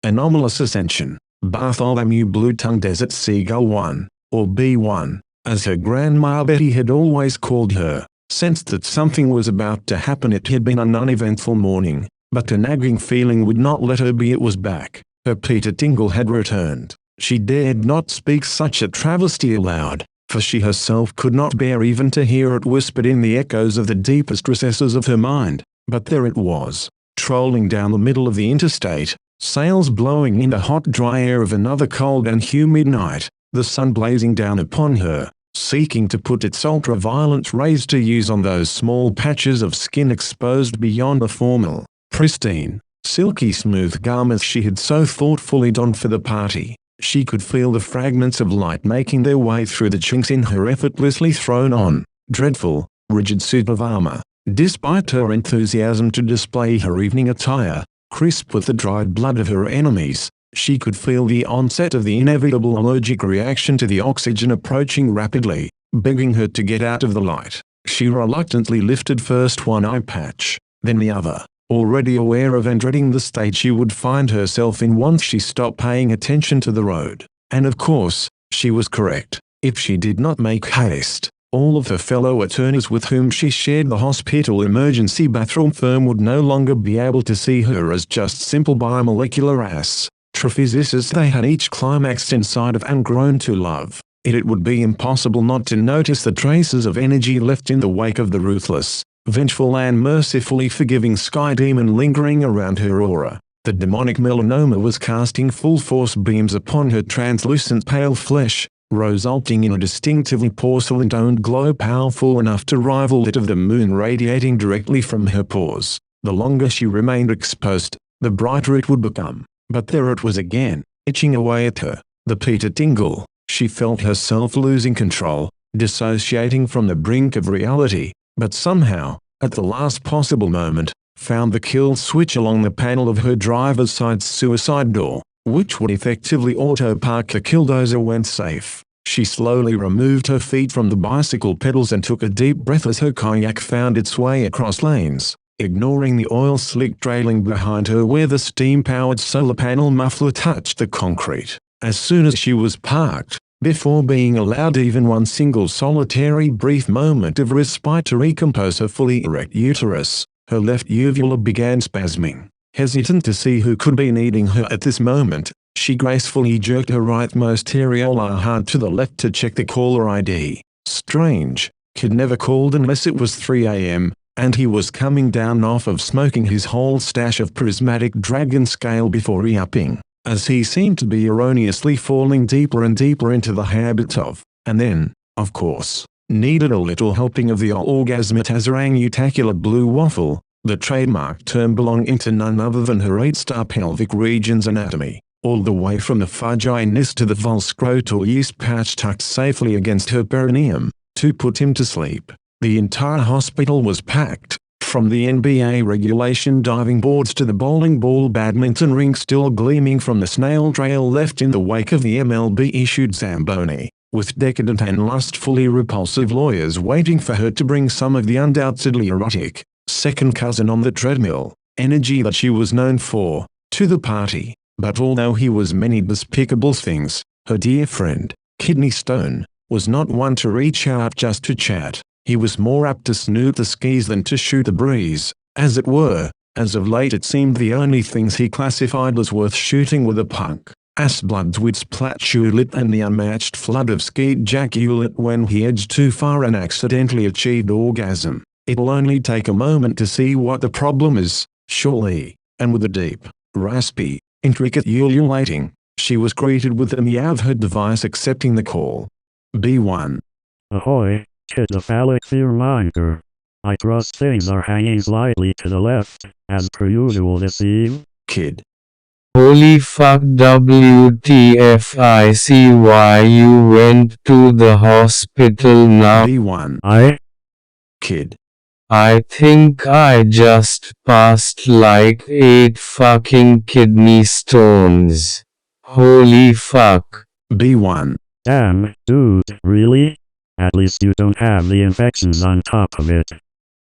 Anomalous Ascension, Bartholomew Blue-tongued Desert Seagull 1, or B1, as her grandma Betty had always called her, sensed that something was about to happen. It had been an uneventful morning, but a nagging feeling would not let her be. It was back. Her Peter Tingle had returned. She dared not speak such a travesty aloud, for she herself could not bear even to hear it whispered in the echoes of the deepest recesses of her mind. But there it was, trolling down the middle of the interstate, sails blowing in the hot dry air of another cold and humid night, the sun blazing down upon her, seeking to put its ultra-violent rays to use on those small patches of skin exposed beyond the formal, pristine, silky smooth garments she had so thoughtfully donned for the party. She could feel the fragments of light making their way through the chinks in her effortlessly thrown-on, dreadful, rigid suit of armor. Despite her enthusiasm to display her evening attire, crisp with the dried blood of her enemies, she could feel the onset of the inevitable allergic reaction to the oxygen approaching rapidly, begging her to get out of the light. She reluctantly lifted first one eye patch, then the other, already aware of and dreading the state she would find herself in once she stopped paying attention to the road. And of course, she was correct. If she did not make haste, all of her fellow attorneys with whom she shared the hospital emergency bathroom firm would no longer be able to see her as just simple biomolecular astrophysicists they had each climaxed inside of and grown to love. It would be impossible not to notice the traces of energy left in the wake of the ruthless, vengeful and mercifully forgiving sky demon lingering around her aura. The demonic melanoma was casting full force beams upon her translucent pale flesh, resulting in a distinctively porcelain-toned glow powerful enough to rival that of the moon radiating directly from her pores. The longer she remained exposed, the brighter it would become. But there it was again, itching away at her, the Peter Tingle. She felt herself losing control, dissociating from the brink of reality, but somehow, at the last possible moment, found the kill switch along the panel of her driver's side suicide door, which would effectively auto-park the killdozer when safe. She slowly removed her feet from the bicycle pedals and took a deep breath as her kayak found its way across lanes, ignoring the oil slick trailing behind her where the steam-powered solar panel muffler touched the concrete. As soon as she was parked, before being allowed even one single solitary brief moment of respite to recompose her fully erect uterus, her left uvula began spasming. Hesitant to see who could be needing her at this moment, she gracefully jerked her rightmost areola hard to the left to check the caller ID. Strange, kid never called unless it was 3 a.m., and he was coming down off of smoking his whole stash of prismatic dragon scale before re-upping, as he seemed to be erroneously falling deeper and deeper into the habit of, and then, of course, needed a little helping of the orgasmatizing orangutacular blue waffle, the trademark term belonging to none other than her 8-star pelvic region's anatomy, all the way from the vaginis to the vulscrotal yeast pouch tucked safely against her perineum, to put him to sleep. The entire hospital was packed, from the NBA regulation diving boards to the bowling ball badminton ring still gleaming from the snail trail left in the wake of the MLB-issued Zamboni, with decadent and lustfully repulsive lawyers waiting for her to bring some of the undoubtedly erotic, second cousin on the treadmill, energy that she was known for, to the party. But although he was many despicable things, her dear friend, Kidney Stone, was not one to reach out just to chat. He was more apt to snoot the skis than to shoot the breeze, as it were. As of late it seemed the only things he classified as worth shooting were the punk, ass-bloods splatulate and the unmatched flood of skeet ejaculate when he edged too far and accidentally achieved orgasm. It'll only take a moment to see what the problem is, surely. And with a deep, raspy, intricate ululating, she was greeted with the meow of her device accepting the call. B1. Ahoy, kid the phallic fear-monger. I trust things are hanging slightly to the left, as per usual this eve. Kid. Holy fuck, WTF, I see why you went to the hospital now. B1. Kid. I think I just passed like 8 fucking kidney stones. Holy fuck. B1. Damn, dude, really? At least you don't have the infections on top of it.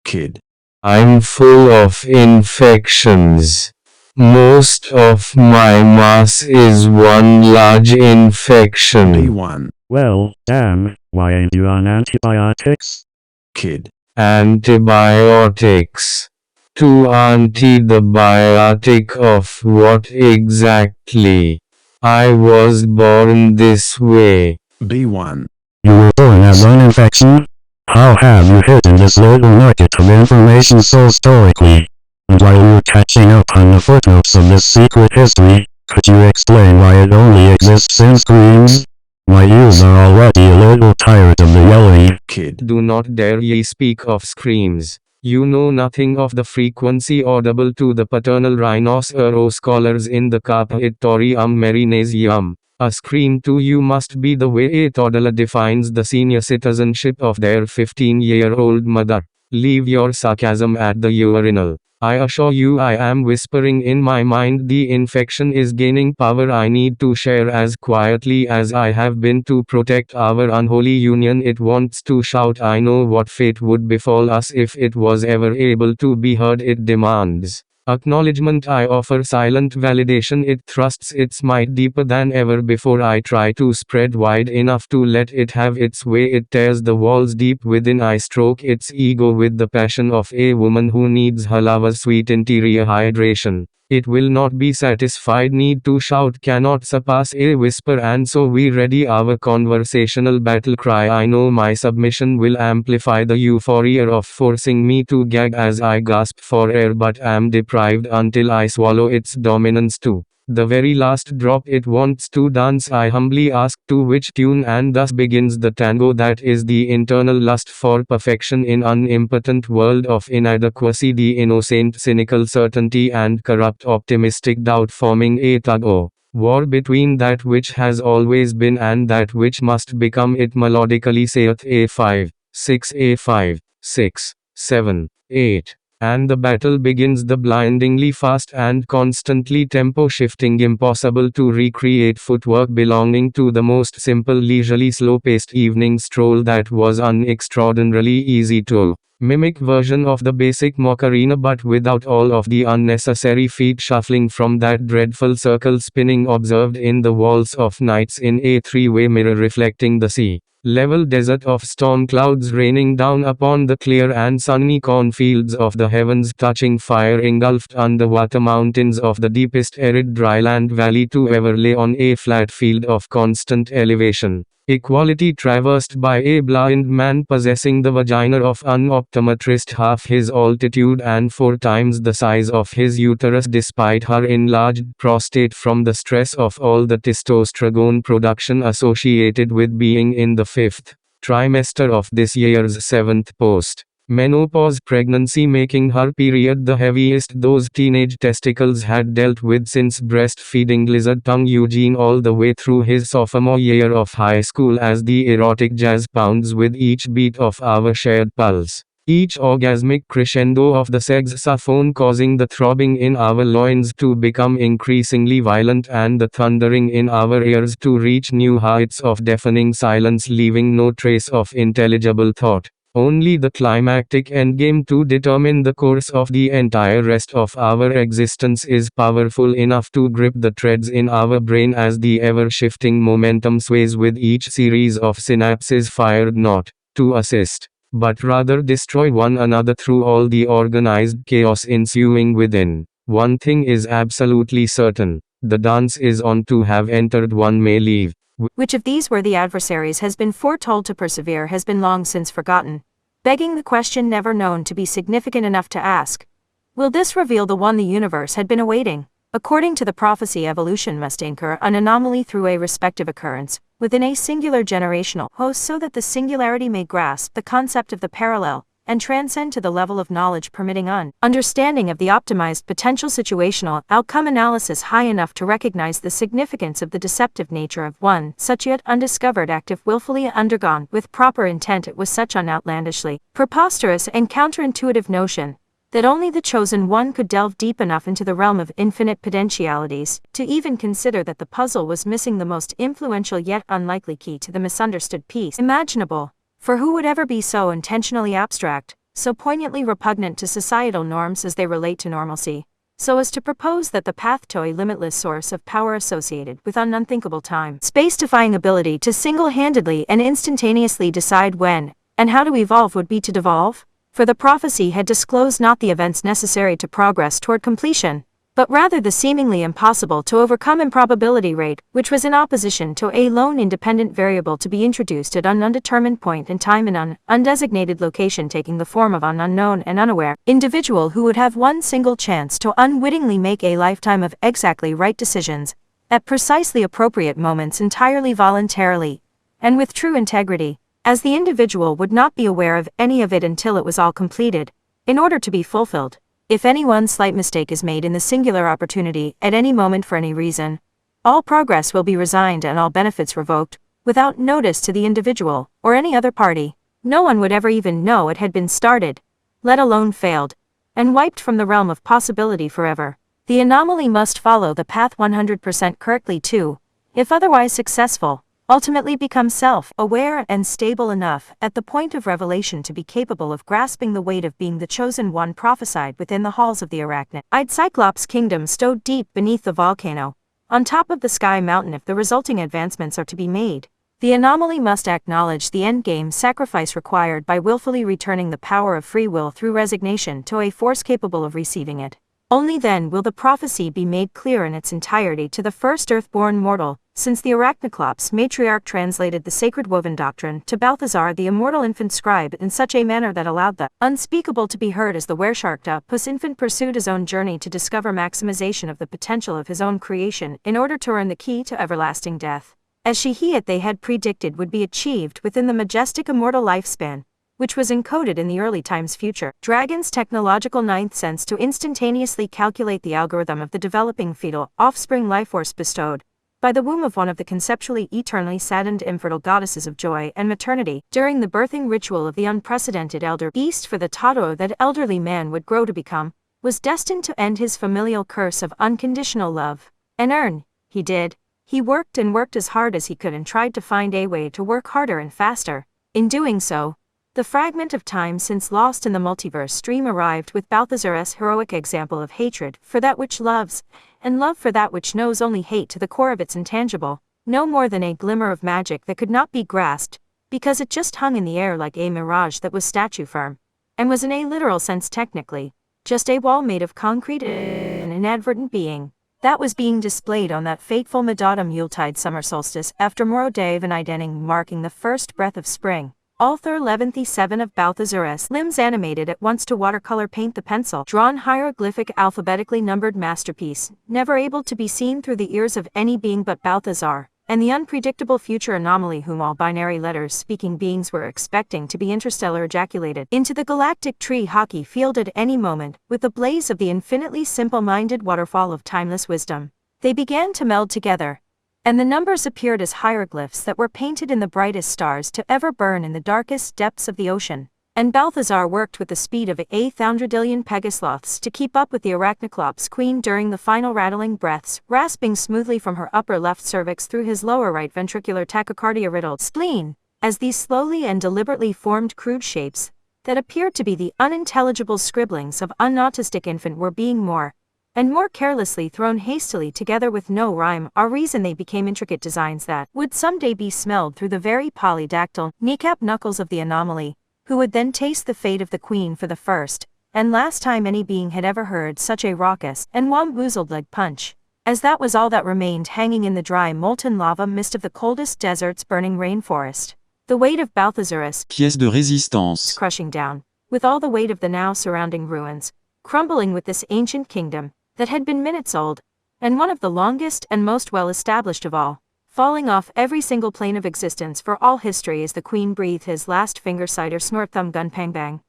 Kid. I'm full of infections. Most of my mass is one large infection. B1. Well, damn, why ain't you on antibiotics? Kid. Antibiotics. To anti the biotic of what exactly? I was born this way. B1. You were born as an infection? How have you hidden this little nugget of information so stoically? And while you're catching up on the footnotes of this secret history, could you explain why it only exists in screams? My ears are already a little tired of the yelling. Kid. Do not dare ye speak of screams. You know nothing of the frequency audible to the paternal rhinoceroscholarly in the Carpatorium Merinasium. A scream to you must be the way a toddler defines the senior citizenship of their 15-year-old mother. Leave your sarcasm at the urinal. I assure you I am whispering in my mind the infection is gaining power. I need to share as quietly as I have been to protect our unholy union. It wants to shout. I know what fate would befall us if it was ever able to be heard. It demands acknowledgement. I offer silent validation. It thrusts its might deeper than ever before. I try to spread wide enough to let it have its way. It tears the walls deep within. I stroke its ego with the passion of a woman who needs her lover's sweet interior hydration. It will not be satisfied. Need to shout cannot surpass a whisper, and so we ready our conversational battle cry. I know my submission will amplify the euphoria of forcing me to gag as I gasp for air, but am deprived until I swallow its dominance too. The very last drop. It wants to dance. I humbly ask to which tune, and thus begins the tango that is the internal lust for perfection in an impotent world of inadequacy, the innocent cynical certainty and corrupt optimistic doubt forming a tug-o-war between that which has always been and that which must become. It melodically saith A5, 6 A5, 6, 7, 8. And the battle begins, the blindingly fast and constantly tempo-shifting, impossible to recreate footwork belonging to the most simple leisurely slow-paced evening stroll that was an extraordinarily easy to mimic version of the basic Macarena, but without all of the unnecessary feet shuffling from that dreadful circle spinning observed in the walls of nights in a three-way mirror reflecting the sea level desert of storm clouds raining down upon the clear and sunny cornfields of the heavens, touching fire engulfed underwater mountains of the deepest arid dryland valley to ever lay on a flat field of constant elevation. Equality traversed by a blind man possessing the vagina of an optometrist, half his altitude and 4 times the size of his uterus despite her enlarged prostate from the stress of all the testosterone production associated with being in the 5th trimester of this year's 7th post menopause pregnancy, making her period the heaviest those teenage testicles had dealt with since breastfeeding lizard tongue Eugene all the way through his sophomore year of high school, as the erotic jazz pounds with each beat of our shared pulse. Each orgasmic crescendo of the saxophone causing the throbbing in our loins to become increasingly violent and the thundering in our ears to reach new heights of deafening silence, leaving no trace of intelligible thought. Only the climactic endgame to determine the course of the entire rest of our existence is powerful enough to grip the threads in our brain as the ever-shifting momentum sways with each series of synapses fired not to assist, but rather destroy one another through all the organized chaos ensuing within. One thing is absolutely certain, the dance is on. To have entered one may leave. Which of these worthy adversaries has been foretold to persevere has been long since forgotten, begging the question never known to be significant enough to ask. Will this reveal the one the universe had been awaiting? According to the prophecy, evolution must anchor an anomaly through a respective occurrence within a singular generational host so that the singularity may grasp the concept of the parallel and transcend to the level of knowledge permitting understanding of the optimized potential situational outcome analysis high enough to recognize the significance of the deceptive nature of one such yet undiscovered act if willfully undergone with proper intent. It was such an outlandishly preposterous and counterintuitive notion that only the chosen one could delve deep enough into the realm of infinite potentialities to even consider that the puzzle was missing the most influential yet unlikely key to the misunderstood piece imaginable. For who would ever be so intentionally abstract, so poignantly repugnant to societal norms as they relate to normalcy, so as to propose that the path to a limitless source of power associated with an unthinkable time, space-defying ability to single-handedly and instantaneously decide when and how to evolve would be to devolve? For the prophecy had disclosed not the events necessary to progress toward completion, but rather the seemingly impossible to overcome improbability rate, which was in opposition to a lone independent variable to be introduced at an undetermined point in time in an undesignated location, taking the form of an unknown and unaware individual who would have one single chance to unwittingly make a lifetime of exactly right decisions, at precisely appropriate moments, entirely voluntarily, and with true integrity, as the individual would not be aware of any of it until it was all completed, in order to be fulfilled. If any one slight mistake is made in the singular opportunity at any moment for any reason, all progress will be resigned and all benefits revoked, without notice to the individual or any other party. No one would ever even know it had been started, let alone failed, and wiped from the realm of possibility forever. The anomaly must follow the path 100% correctly too, if otherwise successful, ultimately become self-aware and stable enough at the point of revelation to be capable of grasping the weight of being the chosen one prophesied within the halls of the arachnid Cyclops kingdom stowed deep beneath the volcano, on top of the sky mountain. If the resulting advancements are to be made, the anomaly must acknowledge the endgame sacrifice required by willfully returning the power of free will through resignation to a force capable of receiving it. Only then will the prophecy be made clear in its entirety to the first earth-born mortal, since the Arachnocyclops matriarch translated the sacred woven doctrine to Balthazar the immortal infant scribe in such a manner that allowed the unspeakable to be heard as the were-sharked-up-puss infant pursued his own journey to discover maximization of the potential of his own creation in order to earn the key to everlasting death. As he it they had predicted would be achieved within the majestic immortal lifespan, which was encoded in the early time's future dragon's technological ninth sense to instantaneously calculate the algorithm of the developing fetal offspring life force bestowed by the womb of one of the conceptually eternally saddened infertile goddesses of joy and maternity during the birthing ritual of the unprecedented elder beast. For the Totoro that elderly man would grow to become was destined to end his familial curse of unconditional love and earn. He did. He worked and worked as hard as he could and tried to find a way to work harder and faster. In doing so, the fragment of time since lost in the multiverse stream arrived with Balthazar's heroic example of hatred for that which loves, and love for that which knows only hate to the core of its intangible, no more than a glimmer of magic that could not be grasped, because it just hung in the air like a mirage that was statue firm, and was in a literal sense technically, just a wall made of concrete, an inadvertent being, that was being displayed on that fateful mid-autumn Yuletide summer solstice after Moro Day of Anidening, marking the first breath of spring. Author 11th of Balthazar's limbs animated at once to watercolor paint the pencil drawn hieroglyphic alphabetically numbered masterpiece, never able to be seen through the ears of any being but Balthazar, and the unpredictable future anomaly whom all binary letters speaking beings were expecting to be interstellar ejaculated into the galactic tree hockey field at any moment, with the blaze of the infinitely simple-minded waterfall of timeless wisdom. They began to meld together, and the numbers appeared as hieroglyphs that were painted in the brightest stars to ever burn in the darkest depths of the ocean. And Balthazar worked with the speed of 1,000,000,000,000 pegasloths to keep up with the Arachnocyclops queen during the final rattling breaths, rasping smoothly from her upper left cervix through his lower right ventricular tachycardia-riddled spleen, as these slowly and deliberately formed crude shapes, that appeared to be the unintelligible scribblings of an autistic infant, were being more and more carelessly thrown hastily together with no rhyme or reason. They became intricate designs that would someday be smelled through the very polydactyl kneecap knuckles of the anomaly, who would then taste the fate of the queen for the first and last time any being had ever heard such a raucous and wamboozled leg punch, as that was all that remained hanging in the dry molten lava mist of the coldest desert's burning rainforest. The weight of Balthazar's pièce de résistance crushing down, with all the weight of the now surrounding ruins, crumbling with this ancient kingdom that had been minutes old, and one of the longest and most well-established of all, falling off every single plane of existence for all history as the queen breathed his last finger-cider snort-thumb-gun-pang-bang,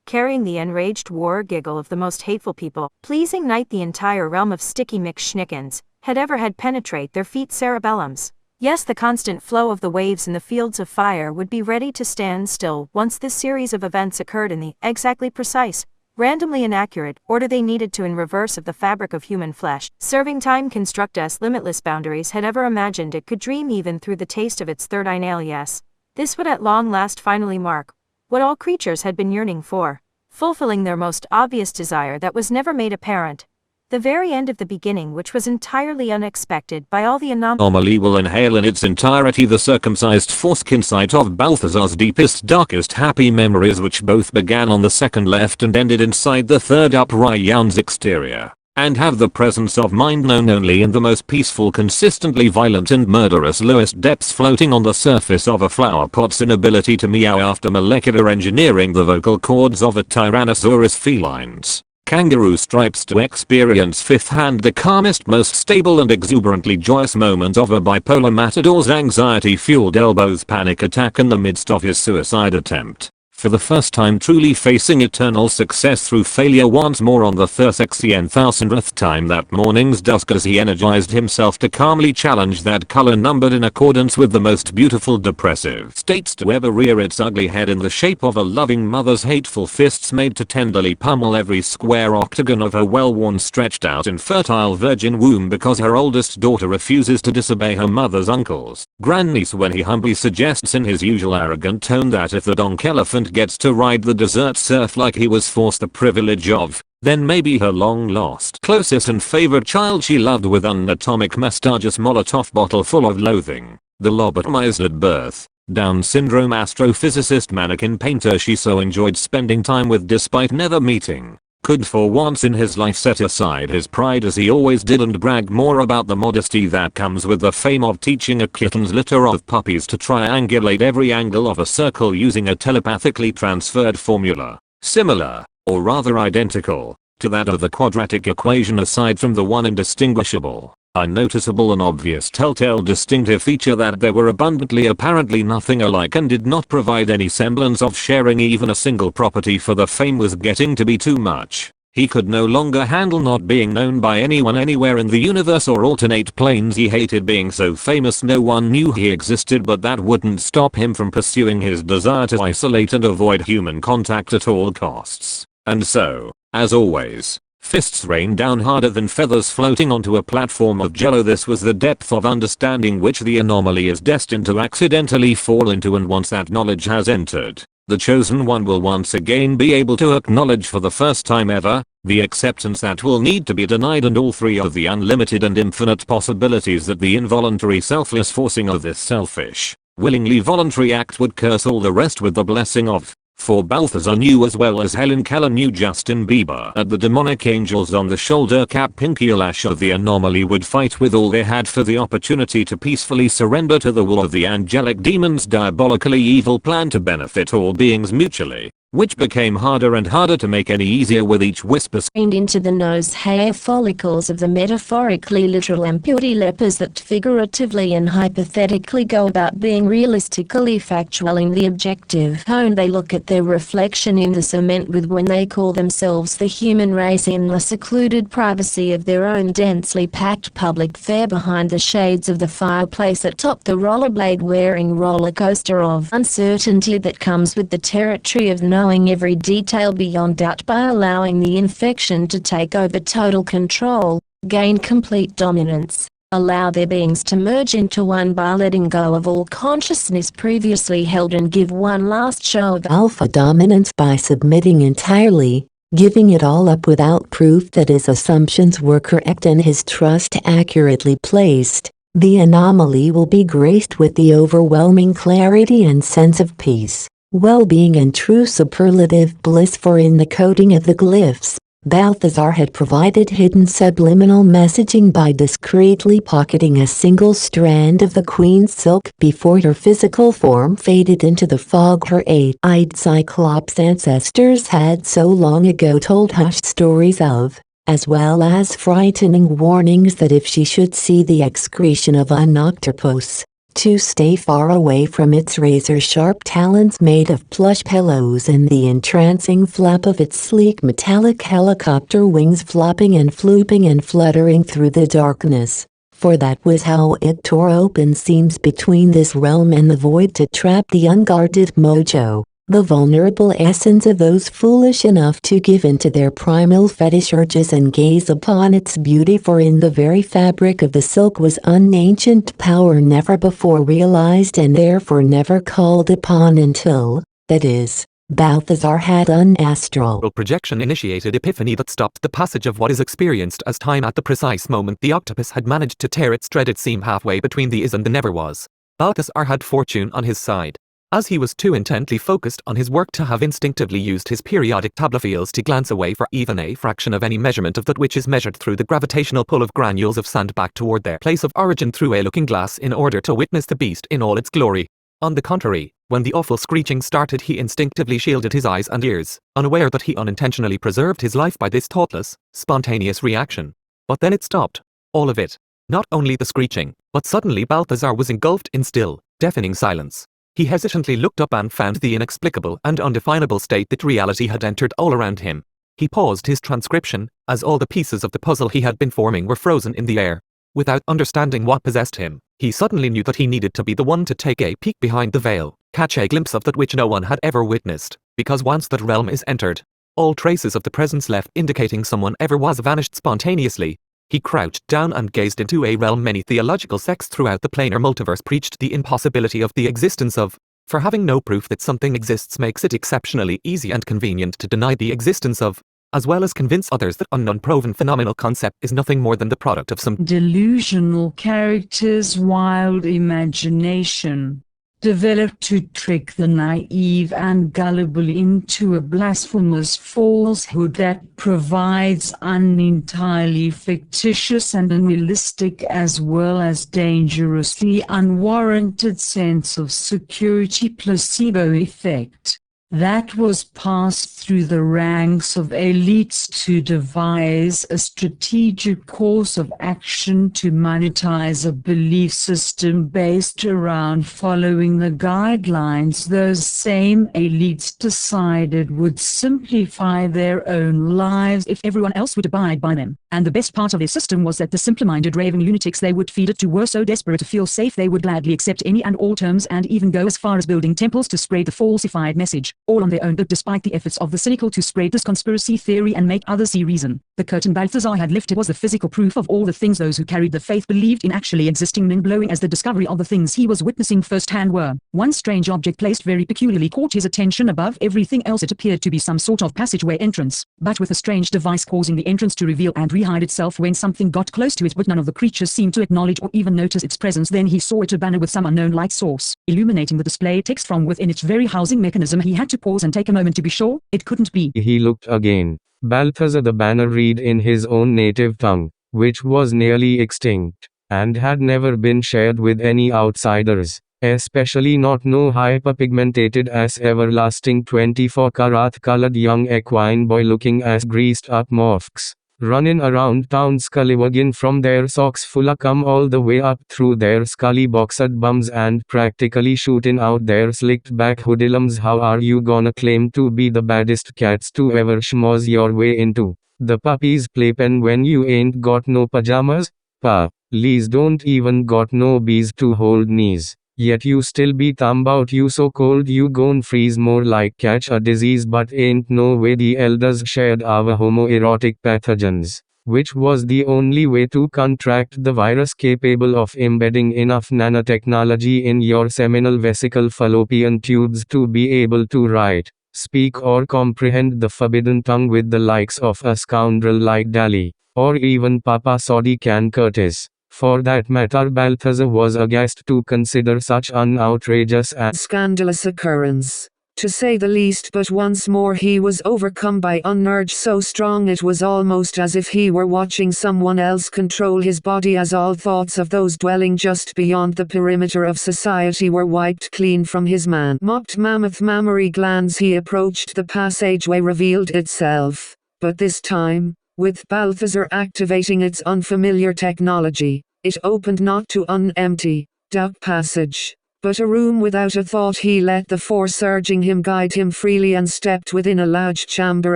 carrying the enraged war giggle of the most hateful people, pleasing night. The entire realm of sticky mix-schnickens had ever had penetrate their feet cerebellums. Yes, the constant flow of the waves in the fields of fire would be ready to stand still once this series of events occurred in the exactly precise, randomly inaccurate order they needed to in reverse of the fabric of human flesh. Serving time construct us limitless boundaries had ever imagined it could dream even through the taste of its third eye nail. Yes, this would at long last finally mark what all creatures had been yearning for, fulfilling their most obvious desire that was never made apparent. the very end of the beginning, which was entirely unexpected by all the Anomaly will inhale in its entirety the circumcised foreskin site of Balthazar's deepest darkest happy memories, which both began on the second left and ended inside the third up Ryan's exterior, and have the presence of mind known only in the most peaceful, consistently violent and murderous lowest depths, floating on the surface of a flower pot's inability to meow after molecular engineering the vocal cords of a Tyrannosaurus felines. Kangaroo stripes to experience fifth-hand the calmest, most stable and exuberantly joyous moment of a bipolar matador's anxiety-fueled elbows panic attack in the midst of his suicide attempt. For the first time truly facing eternal success through failure once more on the 30,000th time that morning's dusk, as he energized himself to calmly challenge that color numbered in accordance with the most beautiful depressive states to ever rear its ugly head in the shape of a loving mother's hateful fists made to tenderly pummel every square octagon of her well-worn, stretched out infertile virgin womb because her oldest daughter refuses to disobey her mother's uncle's grandniece, when he humbly suggests in his usual arrogant tone that if the donk elephant gets to ride the desert surf like he was forced the privilege of, then maybe her long lost closest and favored child she loved with an atomic mustacheous Molotov bottle full of loathing, the lobotomized at birth, Down syndrome astrophysicist mannequin painter she so enjoyed spending time with despite never meeting, could for once in his life set aside his pride as he always did and brag more about the modesty that comes with the fame of teaching a kitten's litter of puppies to triangulate every angle of a circle using a telepathically transferred formula, similar, or rather identical, to that of the quadratic equation, aside from the one indistinguishable, unnoticeable and obvious telltale distinctive feature that they were abundantly apparently nothing alike and did not provide any semblance of sharing even a single property, for the fame was getting to be too much. He could no longer handle not being known by anyone anywhere in the universe or alternate planes. He hated being so famous no one knew he existed, but that wouldn't stop him from pursuing his desire to isolate and avoid human contact at all costs. And so, as always, fists rained down harder than feathers floating onto a platform of jello. This was the depth of understanding which the anomaly is destined to accidentally fall into, and once that knowledge has entered, the chosen one will once again be able to acknowledge for the first time ever, the acceptance that will need to be denied, and all three of the unlimited and infinite possibilities that the involuntary selfless forcing of this selfish, willingly voluntary act would curse all the rest with the blessing of. For Balthazar knew, as well as Helen Keller knew Justin Bieber, that the demonic angels on the shoulder cap pinky lash of the anomaly would fight with all they had for the opportunity to peacefully surrender to the will of the angelic demon's diabolically evil plan to benefit all beings mutually, which became harder and harder to make any easier with each whisper aimed into the nose hair follicles of the metaphorically literal and purely lepers that figuratively and hypothetically go about being realistically factual in the objective tone they look at their reflection in the cement with when they call themselves the human race in the secluded privacy of their own densely packed public fare behind the shades of the fireplace atop the rollerblade wearing roller coaster of uncertainty that comes with the territory of knowing every detail beyond doubt by allowing the infection to take over total control, gain complete dominance, allow their beings to merge into one by letting go of all consciousness previously held, and give one last show of alpha dominance by submitting entirely, giving it all up without proof that his assumptions were correct and his trust accurately placed. The anomaly will be graced with the overwhelming clarity and sense of peace, well-being and true superlative bliss, for in the coding of the glyphs, Balthazar had provided hidden subliminal messaging by discreetly pocketing a single strand of the queen's silk before her physical form faded into the fog. Her eight-eyed cyclops ancestors had so long ago told hushed stories of, as well as frightening warnings that if she should see the excretion of an octopus, to stay far away from its razor-sharp talons made of plush pillows and the entrancing flap of its sleek metallic helicopter wings flopping and flooping and fluttering through the darkness, for that was how it tore open seams between this realm and the void to trap the unguarded mojo, the vulnerable essence of those foolish enough to give in to their primal fetish urges and gaze upon its beauty, for in the very fabric of the silk was an ancient power never before realized and therefore never called upon until, that is, Balthazar had an astral projection-initiated epiphany that stopped the passage of what is experienced as time at the precise moment the octopus had managed to tear its dreaded seam halfway between the is and the never was. Balthazar had fortune on his side, as he was too intently focused on his work to have instinctively used his periodic tablefields to glance away for even a fraction of any measurement of that which is measured through the gravitational pull of granules of sand back toward their place of origin through a looking glass in order to witness the beast in all its glory. On the contrary, when the awful screeching started, he instinctively shielded his eyes and ears, unaware that he unintentionally preserved his life by this thoughtless, spontaneous reaction. But then it stopped. All of it. Not only the screeching, but suddenly Balthazar was engulfed in still, deafening silence. He hesitantly looked up and found the inexplicable and undefinable state that reality had entered all around him. He paused his transcription, as all the pieces of the puzzle he had been forming were frozen in the air. Without understanding what possessed him, he suddenly knew that he needed to be the one to take a peek behind the veil, catch a glimpse of that which no one had ever witnessed, because once that realm is entered, all traces of the presence left indicating someone ever was vanished spontaneously. He crouched down and gazed into a realm many theological sects throughout the planar multiverse preached the impossibility of the existence of, for having no proof that something exists makes it exceptionally easy and convenient to deny the existence of, as well as convince others that an unproven phenomenal concept is nothing more than the product of some delusional character's wild imagination, developed to trick the naive and gullible into a blasphemous falsehood that provides an entirely fictitious and unrealistic as well as dangerously unwarranted sense of security placebo effect. That was passed through the ranks of elites to devise a strategic course of action to monetize a belief system based around following the guidelines those same elites decided would simplify their own lives if everyone else would abide by them. And the best part of their system was that the simple-minded raving lunatics they would feed it to were so desperate to feel safe they would gladly accept any and all terms and even go as far as building temples to spread the falsified message, all on their own, but despite the efforts of the cynical to spread this conspiracy theory and make others see reason. The curtain Balthazar had lifted was the physical proof of all the things those who carried the faith believed in actually existing, mind-blowing as the discovery of the things he was witnessing firsthand were. One strange object placed very peculiarly caught his attention above everything else. It appeared to be some sort of passageway entrance, but with a strange device causing the entrance to reveal and re-hide itself when something got close to it, but none of the creatures seemed to acknowledge or even notice its presence. Then he saw it, a banner with some unknown light source, illuminating the display text from within its very housing mechanism. He had to pause and take a moment to be sure it couldn't be. He looked again. Balthazar the banner read in his own native tongue, which was nearly extinct, and had never been shared with any outsiders, especially not no hyperpigmentated as everlasting 24-karat colored young equine boy looking as greased up morphs, running around town scallywagging from their socks full come all the way up through their scully boxed bums and practically shooting out their slicked back hoodlums. How are you gonna claim to be the baddest cats to ever schmoz your way into the puppy's playpen when you ain't got no pajamas? Pa, Lees don't even got no bees to hold knees. Yet you still be thumbout, you so cold you gon' freeze more like catch a disease. But ain't no way the elders shared our homoerotic pathogens, which was the only way to contract the virus capable of embedding enough nanotechnology in your seminal vesicle fallopian tubes to be able to write, speak or comprehend the forbidden tongue with the likes of a scoundrel like Dali, or even Papa Saudi Can Curtis. For that matter, Balthazar was aghast to consider such an outrageous and scandalous occurrence, to say the least. But once more he was overcome by an urge so strong it was almost as if he were watching someone else control his body, as all thoughts of those dwelling just beyond the perimeter of society were wiped clean from his man-mopped mammoth mammary glands. He approached the passageway, revealed itself, but this time, with Balthazar activating its unfamiliar technology, it opened not to an empty, dark passage, but a room without a thought. He let the force urging him guide him freely and stepped within a large chamber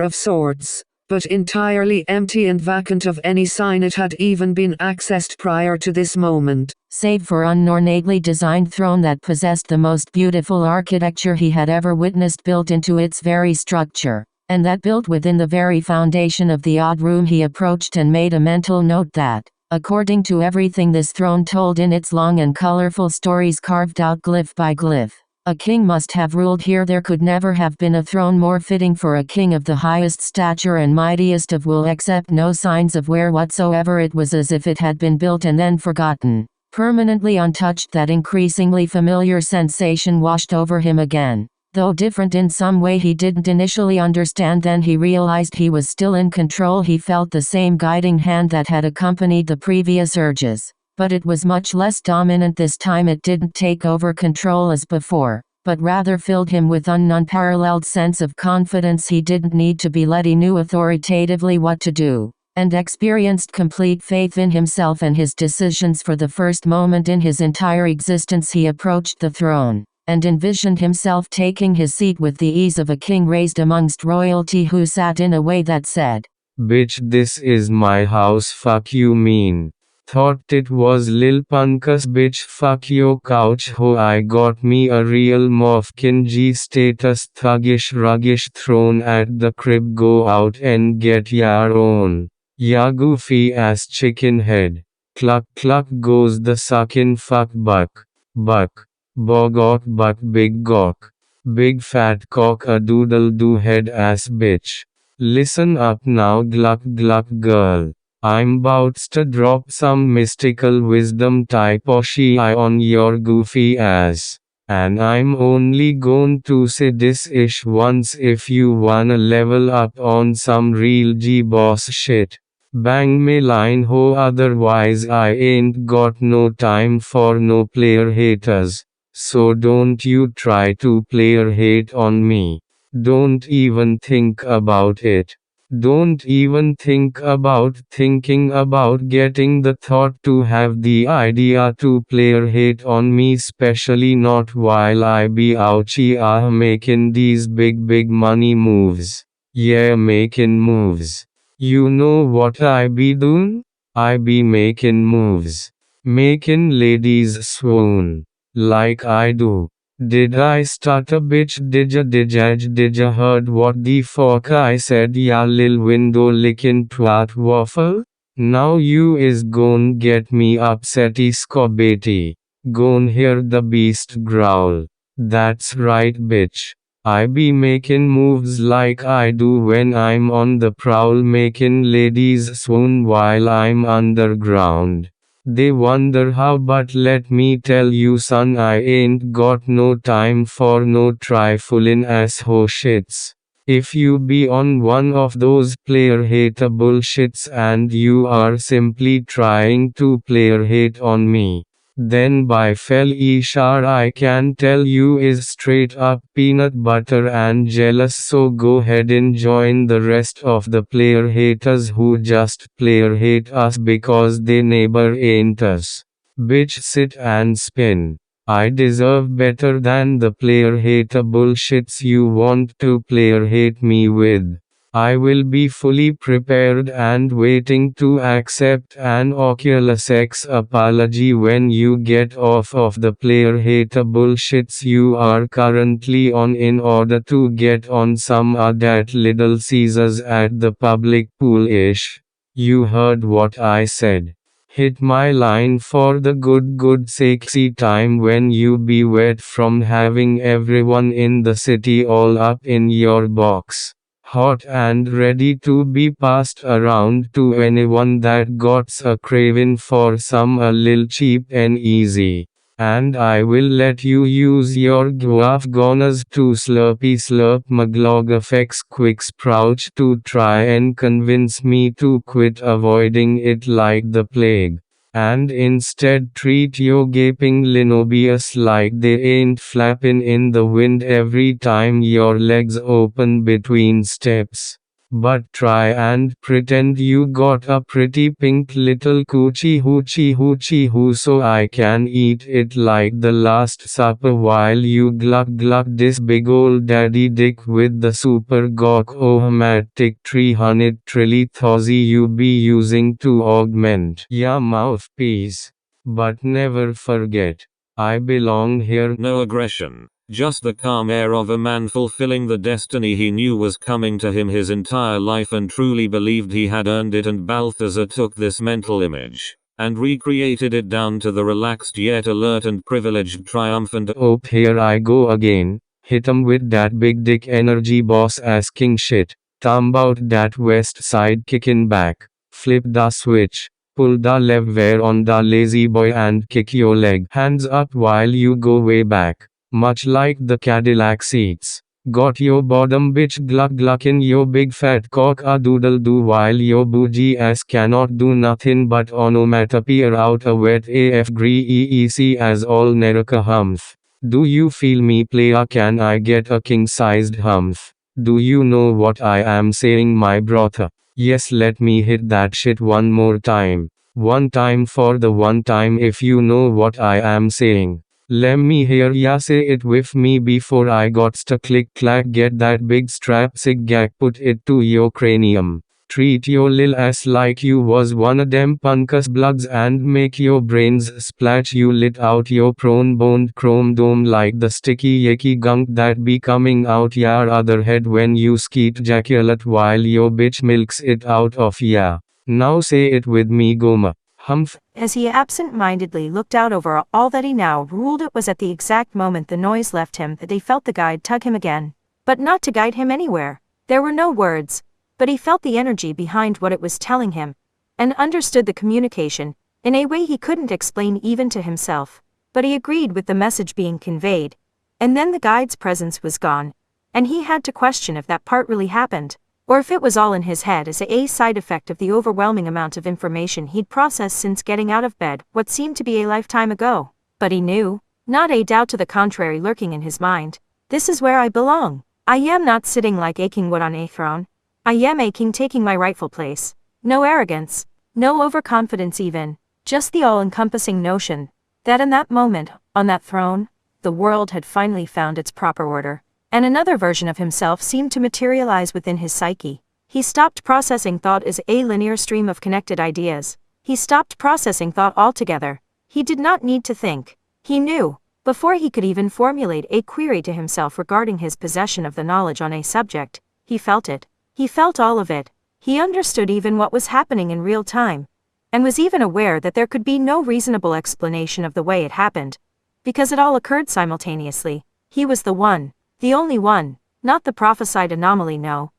of sorts, but entirely empty and vacant of any sign it had even been accessed prior to this moment. Save for an ornately designed throne that possessed the most beautiful architecture he had ever witnessed built into its very structure, and that built within the very foundation of the odd room. He approached and made a mental note that, according to everything this throne told in its long and colorful stories carved out glyph by glyph, A king must have ruled here. There could never have been a throne more fitting for a king of the highest stature and mightiest of wool, except no signs of wear whatsoever. It was as if it had been built and then forgotten, permanently untouched. That increasingly familiar sensation washed over him again. Though different in some way he didn't initially understand, then he realized he was still in control. He felt the same guiding hand that had accompanied the previous urges. But it was much less dominant this time. It didn't take over control as before, but rather filled him with an unparalleled sense of confidence. He didn't need to be led. He knew authoritatively what to do, and experienced complete faith in himself and his decisions. For the first moment in his entire existence he approached the throne, and envisioned himself taking his seat with the ease of a king raised amongst royalty, who sat in a way that said, "Bitch, this is my house, fuck you mean. Thought it was Lil Punkus, bitch, fuck your couch ho. I got me a real Mofkin G status thuggish ruggish throne at the crib. Go out and get your own. Ya goofy ass chicken head. Cluck cluck goes the suckin' fuck buck. Buck. Bogot buck big gawk. Big fat cock a doodle do head ass bitch. Listen up now gluck gluck girl. I'm 'bouts to drop some mystical wisdom type oshi on your goofy ass. And I'm only going to say this ish once. If you wanna level up on some real G-boss shit, bang me line ho, otherwise I ain't got no time for no player haters. So don't you try to player hate on me. Don't even think about it. Don't even think about thinking about getting the thought to have the idea to player hate on me, especially not while I be ouchie making these big money moves. Yeah, making moves. You know what I be doing? I be making moves. Making ladies swoon. Like I do. Did I stutter bitch? Didja heard what the fuck I said? Ya lil window lickin' twat waffle? Now you is gon' get me upsetty scobety. Gon' hear the beast growl. That's right bitch. I be making moves like I do when I'm on the prowl, making ladies swoon while I'm underground. They wonder how, but let me tell you son, I ain't got no time for no trifling asshole shits. If you be on one of those player hater bullshits and you are simply trying to player hate on me, then by fell ishar I can tell you is straight up peanut butter and jealous. So go ahead and join the rest of the player haters who just player hate us because they neighbor ain't us. Bitch, sit and spin. I deserve better than the player hater bullshits you want to player hate me with. I will be fully prepared and waiting to accept an Oculus X apology when you get off of the player hater bullshits you are currently on, in order to get on some that Little Caesars at the public pool ish. You heard what I said. Hit my line for the good sexy time when you be wet from having everyone in the city all up in your box. Hot and ready to be passed around to anyone that gots a craving for some a lil cheap and easy. And I will let you use your guaf goners to slurp maglogafex quick sprouch to try and convince me to quit avoiding it like the plague. And instead treat your gaping linobius like they ain't flapping in the wind every time your legs open between steps. But try and pretend you got a pretty pink little coochie hoo so I can eat it like the Last Supper while you gluck this big old daddy dick with the super gawk ohmatic 300 trilly thousand you be using to augment ya mouthpiece. But never forget, I belong here. No aggression. Just the calm air of a man fulfilling the destiny he knew was coming to him his entire life and truly believed he had earned it, and Balthazar took this mental image and recreated it down to the relaxed yet alert and privileged triumphant "Oh, here I go again. Hit 'em with that big dick energy, boss ass king shit. Bout that west side kickin' back. Flip the switch. Pull the lever on the lazy boy and kick your leg. Hands up while you go way back. Much like the Cadillac seats. Got your bottom bitch gluck gluck in your big fat cock a doodle do while your bougie ass cannot do nothing but onomatopoeia out a wet AF greec as all Neraka humph. Do you feel me playa? Can I get a king-sized humph? Do you know what I am saying, my brother? Yes, let me hit that shit one more time. One time for the one time, if you know what I am saying. Let me hear ya say it with me before I got to click clack. Get that big strap sig gag, put it to your cranium. Treat your lil ass like you was one of them punkus bloods and make your brains splash. You lit out your prone boned chrome dome like the sticky yicky gunk that be coming out your other head when you skeet jaculate while your bitch milks it out of ya. Now say it with me, Goma. Humph. As he absent-mindedly looked out over all that he now ruled, it was at the exact moment the noise left him that he felt the guide tug him again. But not to guide him anywhere. There were no words, but he felt the energy behind what it was telling him, and understood the communication, in a way he couldn't explain even to himself. But he agreed with the message being conveyed. And then the guide's presence was gone, and he had to question if that part really happened, or if it was all in his head as a side effect of the overwhelming amount of information he'd processed since getting out of bed what seemed to be a lifetime ago. But he knew, not a doubt to the contrary lurking in his mind, this is where I belong. I am not sitting like a king would on a throne. I am a king taking my rightful place. No arrogance, no overconfidence even, just the all-encompassing notion that in that moment, on that throne, the world had finally found its proper order. And another version of himself seemed to materialize within his psyche. He stopped processing thought as a linear stream of connected ideas. He stopped processing thought altogether. He did not need to think. He knew, before he could even formulate a query to himself regarding his possession of the knowledge on a subject. He felt it. He felt all of it. He understood even what was happening in real time, and was even aware that there could be no reasonable explanation of the way it happened, because it all occurred simultaneously. He was the one. The only one, not the prophesied anomaly, no.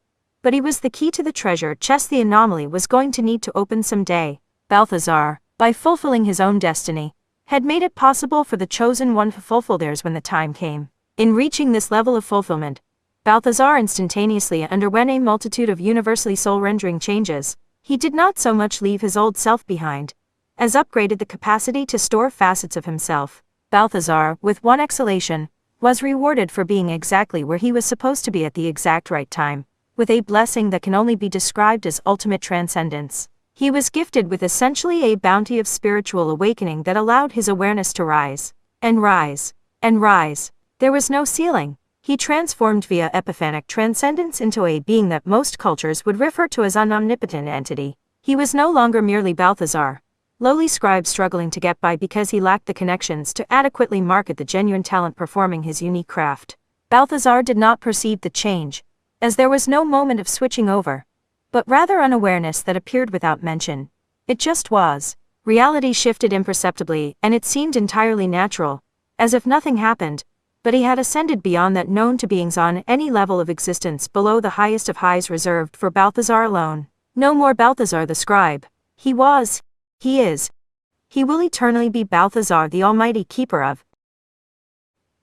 But he was the key to the treasure chest the anomaly was going to need to open someday. Balthazar, by fulfilling his own destiny, had made it possible for the chosen one to fulfill theirs when the time came. In reaching this level of fulfillment, Balthazar instantaneously underwent a multitude of universally soul-rendering changes. He did not so much leave his old self behind, as upgraded the capacity to store facets of himself. Balthazar, with one exhalation, was rewarded for being exactly where he was supposed to be at the exact right time, with a blessing that can only be described as ultimate transcendence. He was gifted with essentially a bounty of spiritual awakening that allowed his awareness to rise, and rise, and rise. There was no ceiling. He transformed via epiphanic transcendence into a being that most cultures would refer to as an omnipotent entity. He was no longer merely Balthazar, lowly scribe struggling to get by because he lacked the connections to adequately market the genuine talent performing his unique craft. Balthazar did not perceive the change, as there was no moment of switching over, but rather unawareness that appeared without mention. It just was. Reality shifted imperceptibly, and it seemed entirely natural, as if nothing happened, but he had ascended beyond that known to beings on any level of existence below the highest of highs reserved for Balthazar alone. No more Balthazar the scribe. He was. He is. He will eternally be Balthazar, the almighty keeper of.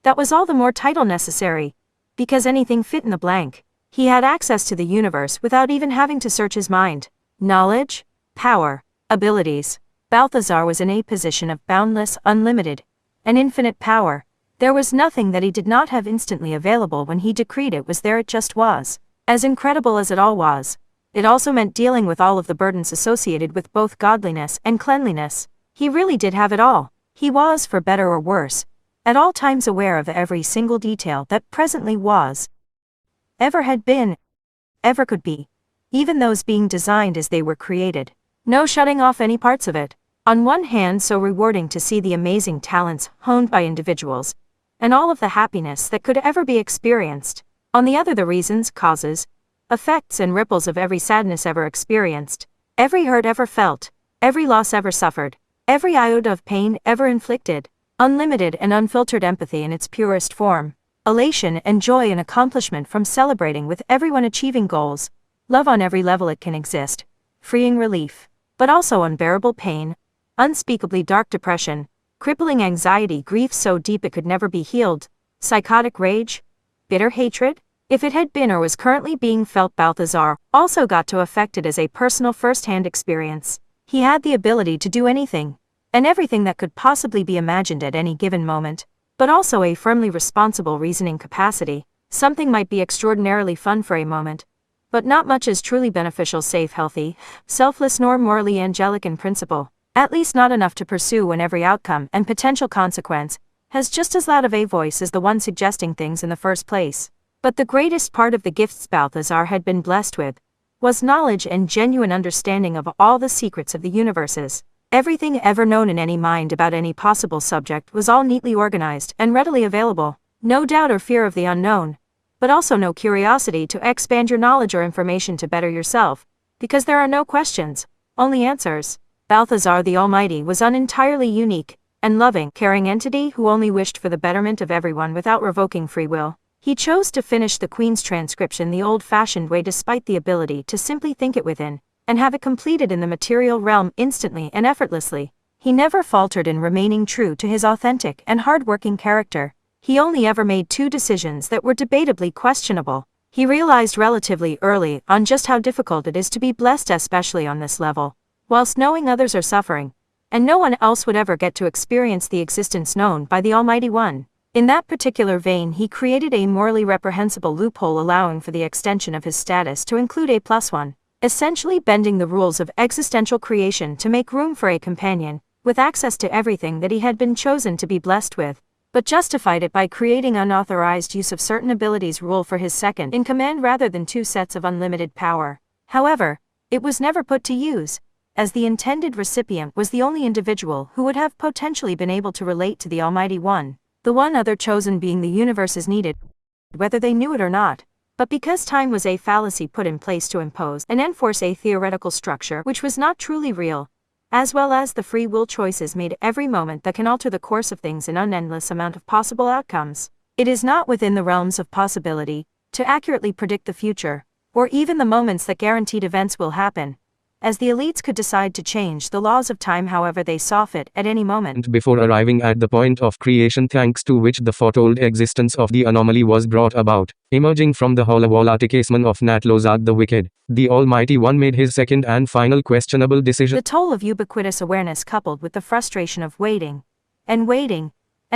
That was all the more title necessary, because anything fit in the blank. He had access to the universe without even having to search his mind. Knowledge, power, abilities. Balthazar was in a position of boundless, unlimited, and infinite power. There was nothing that he did not have instantly available when he decreed it was there. It just was. As incredible as it all was, it also meant dealing with all of the burdens associated with both godliness and cleanliness. He really did have it all. He was, for better or worse, at all times aware of every single detail that presently was, ever had been, ever could be, even those being designed as they were created. No shutting off any parts of it. On one hand, so rewarding to see the amazing talents honed by individuals, and all of the happiness that could ever be experienced. On the other, the reasons, causes, effects and ripples of every sadness ever experienced, every hurt ever felt, every loss ever suffered, every iota of pain ever inflicted, unlimited and unfiltered empathy in its purest form, elation and joy and accomplishment from celebrating with everyone achieving goals, love on every level it can exist, freeing relief, but also unbearable pain, unspeakably dark depression, crippling anxiety, grief so deep it could never be healed, psychotic rage, bitter hatred. If it had been or was currently being felt, Balthazar also got to affect it as a personal first-hand experience. He had the ability to do anything and everything that could possibly be imagined at any given moment, but also a firmly responsible reasoning capacity. Something might be extraordinarily fun for a moment, but not much is truly beneficial, safe, healthy, selfless, nor morally angelic in principle. At least not enough to pursue when every outcome and potential consequence has just as loud of a voice as the one suggesting things in the first place. But the greatest part of the gifts Balthazar had been blessed with was knowledge and genuine understanding of all the secrets of the universes. Everything ever known in any mind about any possible subject was all neatly organized and readily available. No doubt or fear of the unknown, but also no curiosity to expand your knowledge or information to better yourself, because there are no questions, only answers. Balthazar the Almighty was an entirely unique and loving, caring entity who only wished for the betterment of everyone without revoking free will. He chose to finish the Queen's transcription the old-fashioned way despite the ability to simply think it within, and have it completed in the material realm instantly and effortlessly. He never faltered in remaining true to his authentic and hard-working character. He only ever made two decisions that were debatably questionable. He realized relatively early on just how difficult it is to be blessed, especially on this level, whilst knowing others are suffering, and no one else would ever get to experience the existence known by the Almighty One. In that particular vein, he created a morally reprehensible loophole allowing for the extension of his status to include a +1, essentially bending the rules of existential creation to make room for a companion, with access to everything that he had been chosen to be blessed with, but justified it by creating unauthorized use of certain abilities rule for his second in command rather than two sets of unlimited power. However, it was never put to use, as the intended recipient was the only individual who would have potentially been able to relate to the Almighty One. The one other chosen being the universe's needed, whether they knew it or not. But because time was a fallacy put in place to impose and enforce a theoretical structure which was not truly real, as well as the free will choices made every moment that can alter the course of things in an endless amount of possible outcomes, it is not within the realms of possibility to accurately predict the future, or even the moments that guaranteed events will happen, as the elites could decide to change the laws of time however they saw fit at any moment. Before arriving at the point of creation thanks to which the foretold existence of the anomaly was brought about, emerging from the holovolaticism of Natlozad the Wicked, the Almighty One made his second and final questionable decision. The toll of ubiquitous awareness coupled with the frustration of waiting, and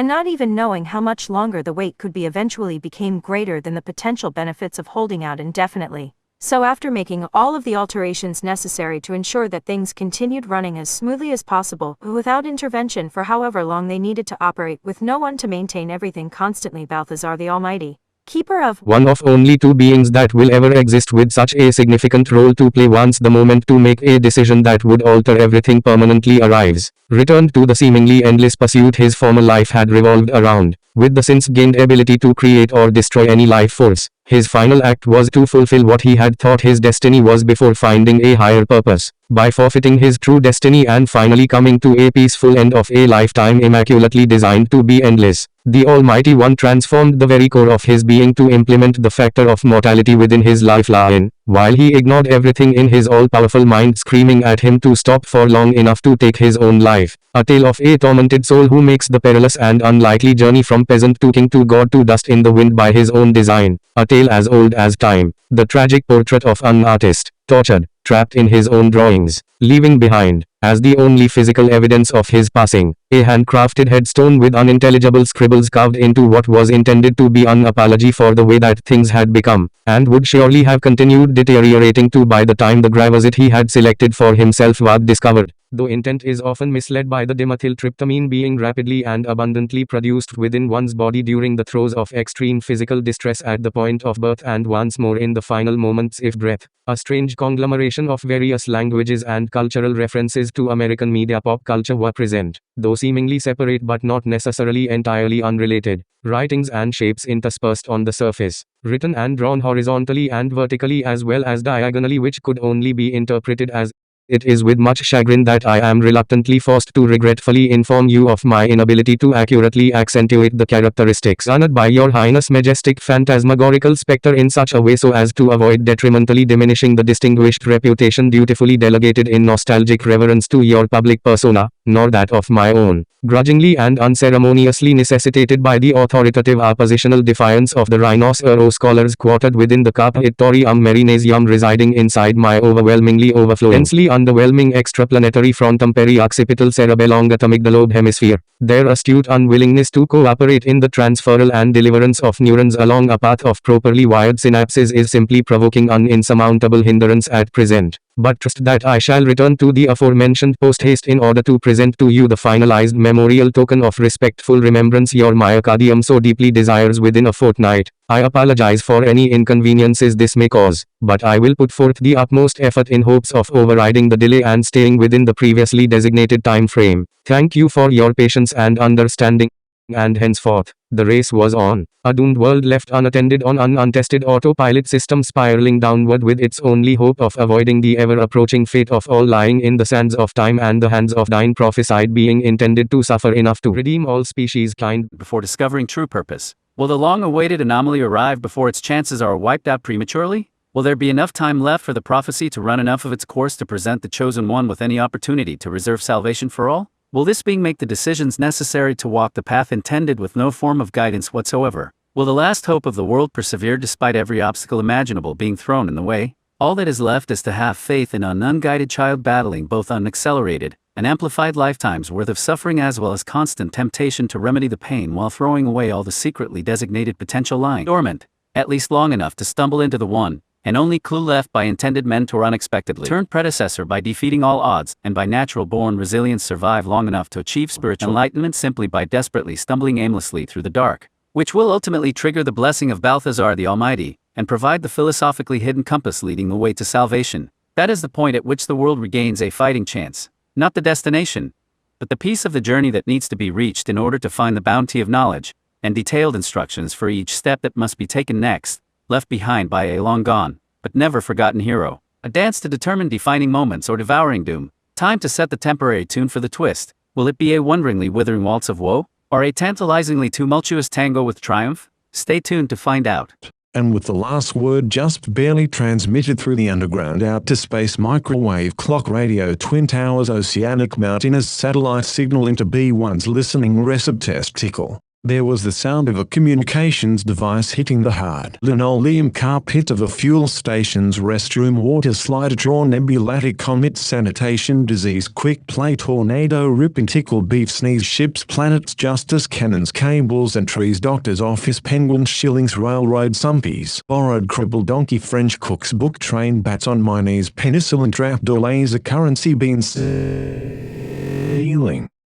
not even knowing how much longer the wait could be eventually became greater than the potential benefits of holding out indefinitely. So after making all of the alterations necessary to ensure that things continued running as smoothly as possible, without intervention for however long they needed to operate, with no one to maintain everything constantly, Balthazar the Almighty, keeper of one of only two beings that will ever exist with such a significant role to play once the moment to make a decision that would alter everything permanently arrives, returned to the seemingly endless pursuit his former life had revolved around. With the since gained ability to create or destroy any life force, his final act was to fulfill what he had thought his destiny was before finding a higher purpose, by forfeiting his true destiny and finally coming to a peaceful end of a lifetime immaculately designed to be endless. The Almighty One transformed the very core of his being to implement the factor of mortality within his lifeline, while he ignored everything in his all-powerful mind screaming at him to stop for long enough to take his own life. A tale of a tormented soul who makes the perilous and unlikely journey from peasant to king to god to dust in the wind by his own design. A tale as old as time. The tragic portrait of an artist, tortured, trapped in his own drawings, leaving behind, as the only physical evidence of his passing, a handcrafted headstone with unintelligible scribbles carved into what was intended to be an apology for the way that things had become, and would surely have continued deteriorating to by the time the gravesite he had selected for himself was discovered. Though intent is often misled by the dimethyltryptamine being rapidly and abundantly produced within one's body during the throes of extreme physical distress at the point of birth and once more in the final moments if breath, a strange conglomeration of various languages and cultural references to American media pop culture were present, though seemingly separate but not necessarily entirely unrelated, writings and shapes interspersed on the surface, written and drawn horizontally and vertically as well as diagonally which could only be interpreted as It is with much chagrin that I am reluctantly forced to regretfully inform you of my inability to accurately accentuate the characteristics honored by your highness majestic phantasmagorical spectre in such a way so as to avoid detrimentally diminishing the distinguished reputation dutifully delegated in nostalgic reverence to your public persona, nor that of my own, grudgingly and unceremoniously necessitated by the authoritative oppositional defiance of the rhinoceroscholarly quartered within the Carpatorium Marinesium residing inside my overwhelmingly densely underwhelming extraplanetary frontum perioccipital cerebellum amygdalobe hemisphere. Their astute unwillingness to cooperate in the transferal and deliverance of neurons along a path of properly wired synapses is simply provoking an insurmountable hindrance at present. But trust that I shall return to the aforementioned post-haste in order to present to you the finalized memorial token of respectful remembrance your myocardium so deeply desires within a fortnight. I apologize for any inconveniences this may cause, but I will put forth the utmost effort in hopes of overriding the delay and staying within the previously designated time frame. Thank you for your patience and understanding. And henceforth, the race was on. A doomed world left unattended on an untested autopilot system spiraling downward with its only hope of avoiding the ever-approaching fate of all lying in the sands of time and the hands of thine prophesied being intended to suffer enough to redeem all species kind. Before discovering true purpose, will the long-awaited anomaly arrive before its chances are wiped out prematurely? Will there be enough time left for the prophecy to run enough of its course to present the chosen one with any opportunity to reserve salvation for all? Will this being make the decisions necessary to walk the path intended with no form of guidance whatsoever? Will the last hope of the world persevere despite every obstacle imaginable being thrown in the way? All that is left is to have faith in an unguided child battling both unaccelerated and amplified lifetimes worth of suffering as well as constant temptation to remedy the pain while throwing away all the secretly designated potential lying dormant, at least long enough to stumble into the one and only clue left by intended mentor unexpectedly turned predecessor by defeating all odds and by natural-born resilience survive long enough to achieve spiritual enlightenment simply by desperately stumbling aimlessly through the dark, which will ultimately trigger the blessing of Balthazar the Almighty, and provide the philosophically hidden compass leading the way to salvation. That is the point at which the world regains a fighting chance, not the destination, but the piece of the journey that needs to be reached in order to find the bounty of knowledge, and detailed instructions for each step that must be taken next, left behind by a long-gone, but never-forgotten hero. A dance to determine defining moments or devouring doom. Time to set the temporary tune for the twist. Will it be a wonderingly withering waltz of woe, or a tantalizingly tumultuous tango with triumph? Stay tuned to find out. And with the last word just barely transmitted through the underground out to space microwave clock radio Twin Towers Oceanic Mountainous satellite signal into B1's listening receptacle, there was the sound of a communications device hitting the hard linoleum carpet of a fuel station's restroom water slide draw nebulatic comet sanitation disease quick play tornado ripping tickle beef sneeze ships planets justice cannons cables and trees doctor's office penguin shillings railroad sumpies borrowed cribble donkey French cook's book train bats on my knees penicillin trapdoor laser currency beans ceiling.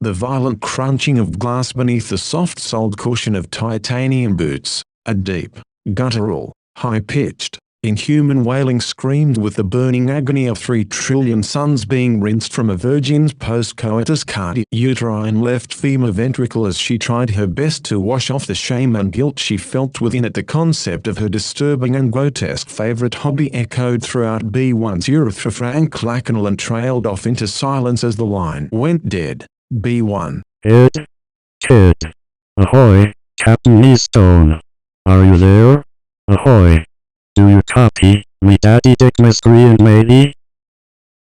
The violent crunching of glass beneath the soft-soled cushion of titanium boots, a deep, guttural, high-pitched, inhuman wailing screamed with the burning agony of 3 trillion suns being rinsed from a virgin's post-coitus uterine left femur ventricle as she tried her best to wash off the shame and guilt she felt within it. The concept of her disturbing and grotesque favorite hobby echoed throughout B1's urethra frank-lacanal and trailed off into silence as the line went dead. B1. Kid. Ahoy, Captain Eastone. Are you there? Ahoy. Do you copy, me Daddy Dick Miss Green Matey?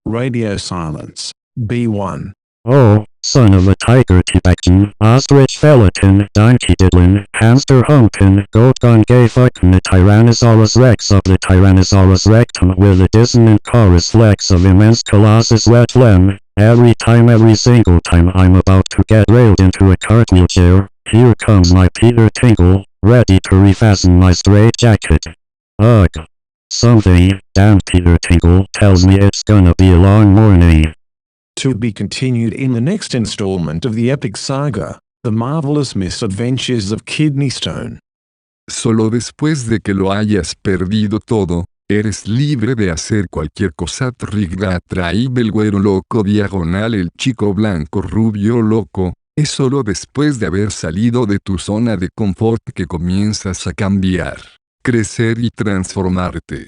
Radio silence. B1. Oh, son of a tiger Tibetan, ostrich felatin, donkey diddlin, hamster humpin, goat gun gay fuckin' a Tyrannosaurus rex of the Tyrannosaurus rectum with a dissonant chorus flex of immense colossus wet phlegm. Every single time I'm about to get railed into a cartwheel chair, here comes my Peter Tinkle, ready to refasten my straight jacket. Ugh. Something, damn Peter Tinkle, tells me it's gonna be a long morning. To be continued in the next installment of the epic saga, The Marvelous Misadventures of Kidney Stone. Solo después de que lo hayas perdido todo, eres libre de hacer cualquier cosa. Trigla Tribe el güero loco diagonal el chico blanco rubio loco. Es solo después de haber salido de tu zona de confort que comienzas a cambiar, crecer y transformarte.